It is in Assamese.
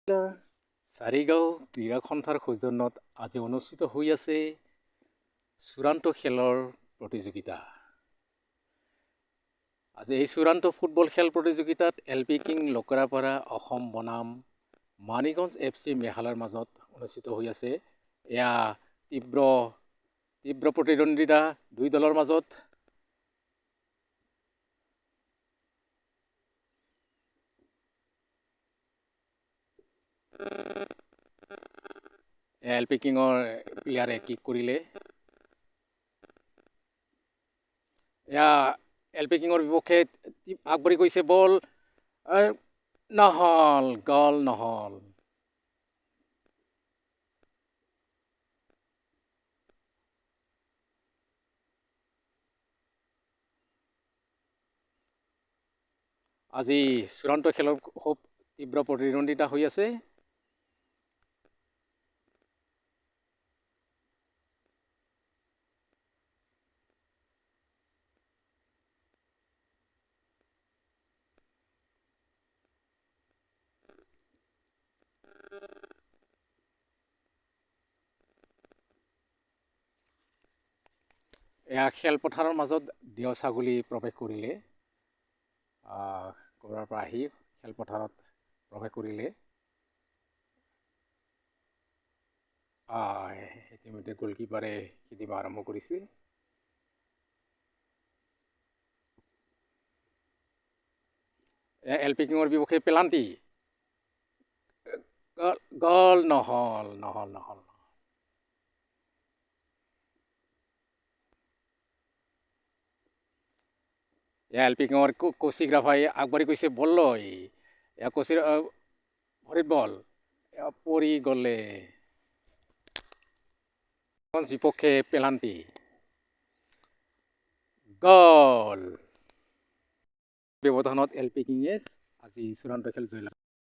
চাৰিগাঁও ক্ৰীড়া সন্থাৰ সৌজন্যত আজি অনুষ্ঠিত হৈ আছে চূড়ান্ত খেলৰ প্ৰতিযোগিতা। আজি এই চূড়ান্ত ফুটবল খেল প্ৰতিযোগিতাত LP কিং লকৰাপাৰা অসম বনাম মানিকগঞ্জ FC মেঘালয়ৰ মাজত অনুষ্ঠিত হৈ আছে। এয়া তীব্ৰ প্ৰতিদ্বন্দ্বিতা দুই দলৰ মাজত। LP কিঙৰ প্লেয়াৰে কিক কৰিলে। এয়া LP কিঙৰ বিপক্ষে আগবাঢ়ি গৈছে বল নহল, গল নহল। আজি চূড়ান্ত খেলৰ খুব তীব্ৰ প্ৰতিদ্বন্দ্বিতা হৈ আছে। এয়া খেলপথাৰৰ মাজত দেও ছাগলী প্ৰৱেশ কৰিলে। ক'ৰবাৰ পৰা আহি খেলপথাৰত প্ৰৱেশ কৰিলে। ইতিমধ্যে গলকিপাৰে খেলিব আৰম্ভ কৰিছে। LP কিঙৰ বিপক্ষে পেনাল্টি, গল নহল। LP কিঙৰ কৌশিক ৰাভাই আগবাঢ়ি গৈছে বল লৈ। কৌশিক ভৰিত বল পৰি গলে বিপক্ষে পেনাল্টি, গল। ব্যৱধানত LP কিঙে আজি চূড়ান্ত খেল জয়লাভ